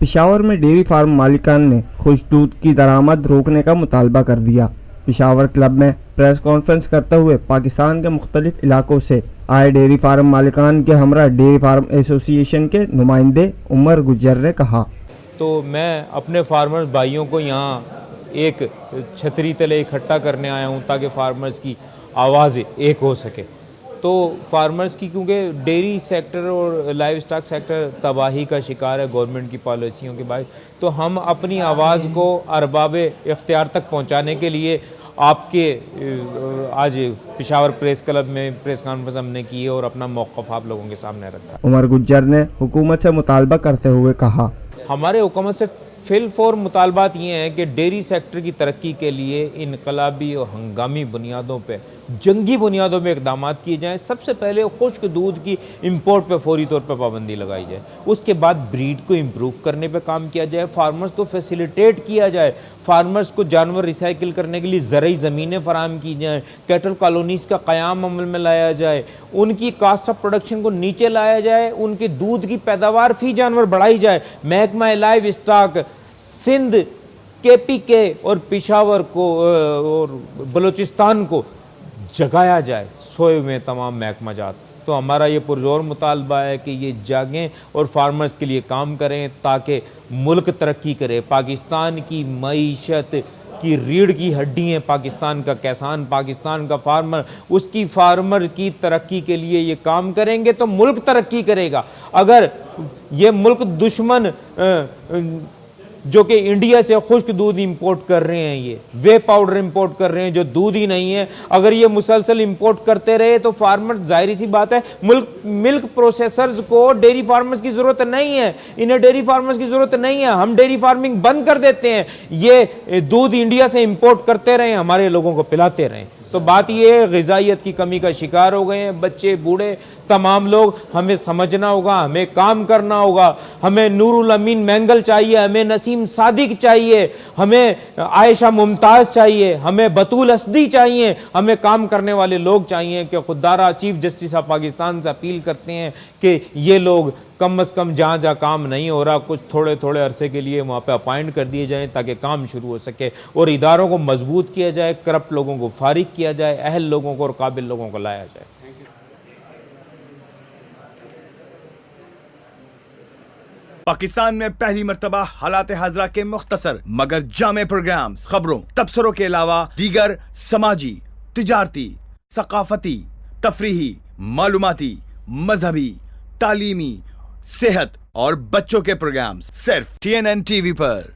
پشاور میں dairy farm مالکان نے خوش دودھ کی درآمد روکنے کا مطالبہ کر دیا۔ پشاور کلب میں پریس کانفرنس کرتے ہوئے پاکستان کے مختلف علاقوں سے آئے ڈیری فارم مالکان کے ہمراہ ڈیری فارم ایسوسی ایشن کے نمائندے عمر گجر نے کہا، تو میں اپنے فارمرز بھائیوں کو یہاں ایک چھتری تلے اکٹھا کرنے آیا ہوں تاکہ فارمرز کی آواز ایک ہو سکے۔ تو فارمرز کی کیونکہ ڈیری سیکٹر اور لائیو سٹاک سیکٹر تباہی کا شکار ہے گورنمنٹ کی پالیسیوں کے باعث، تو ہم اپنی آواز کو ارباب اختیار تک پہنچانے کے لیے آپ کے آج پشاور پریس کلب میں پریس کانفرنس ہم نے کی ہے اور اپنا موقف آپ لوگوں کے سامنے رکھا۔ عمر گجر نے حکومت سے مطالبہ کرتے ہوئے کہا، ہمارے حکومت سے فی الفور مطالبات یہ ہیں کہ ڈیری سیکٹر کی ترقی کے لیے انقلابی اور ہنگامی بنیادوں پہ، جنگی بنیادوں پہ اقدامات کیے جائیں۔ سب سے پہلے خشک دودھ کی امپورٹ پہ فوری طور پہ پابندی لگائی جائے، اس کے بعد بریڈ کو امپروو کرنے پہ کام کیا جائے، فارمرز کو فیسیلیٹیٹ کیا جائے، فارمرز کو جانور ریسائیکل کرنے کے لیے زرعی زمینیں فراہم کی جائیں، کیٹل کالونیز کا قیام عمل میں لایا جائے، ان کی کاسٹ آف پروڈکشن کو نیچے لایا جائے، ان کے دودھ کی پیداوار فی جانور بڑھائی جائے، محکمہ لائیو اسٹاک سندھ، کے پی کے اور پشاور کو اور بلوچستان کو جگایا جائے، سوئے میں تمام محکمہ جات۔ تو ہمارا یہ پرزور مطالبہ ہے کہ یہ جاگیں اور فارمرز کے لیے کام کریں تاکہ ملک ترقی کرے۔ پاکستان کی معیشت کی ریڑھ کی ہڈی ہیں پاکستان کا کسان، پاکستان کا فارمر، اس کی فارمر کی ترقی کے لیے یہ کام کریں گے تو ملک ترقی کرے گا۔ اگر یہ ملک دشمن جو کہ انڈیا سے خشک دودھ امپورٹ کر رہے ہیں، یہ وے پاؤڈر امپورٹ کر رہے ہیں جو دودھ ہی نہیں ہے، اگر یہ مسلسل امپورٹ کرتے رہے تو فارمر، ظاہری سی بات ہے، ملک پروسیسرز کو ڈیری فارمرز کی ضرورت نہیں ہے، انہیں ڈیری فارمرز کی ضرورت نہیں ہے، ہم ڈیری فارمنگ بند کر دیتے ہیں، یہ دودھ انڈیا سے امپورٹ کرتے رہیں، ہمارے لوگوں کو پلاتے رہیں۔ تو بات یہ ہے، غذائیت کی کمی کا شکار ہو گئے ہیں بچے، بوڑھے، تمام لوگ۔ ہمیں سمجھنا ہوگا، ہمیں کام کرنا ہوگا، ہمیں نور الامین مینگل چاہیے، ہمیں نسیم صادق چاہیے، ہمیں عائشہ ممتاز چاہیے، ہمیں بطول اسدی چاہیے، ہمیں کام کرنے والے لوگ چاہیے کہ خوددارہ چیف جسٹس آف پاکستان سے اپیل کرتے ہیں کہ یہ لوگ کم از کم جہاں جہاں کام نہیں ہو رہا کچھ تھوڑے تھوڑے عرصے کے لیے وہاں پہ اپائنٹ کر دیے جائیں تاکہ کام شروع ہو سکے اور اداروں کو مضبوط کیا جائے، کرپٹ لوگوں کو فارغ کیا جائے، اہل لوگوں کو اور قابل لوگوں کو لایا جائے۔ پاکستان میں پہلی مرتبہ حالات حاضرہ کے مختصر مگر جامع پروگرامز، خبروں، تبصروں کے علاوہ دیگر سماجی، تجارتی، ثقافتی، تفریحی، معلوماتی، مذہبی، تعلیمی، صحت اور بچوں کے پروگرامز صرف TNN TV پر۔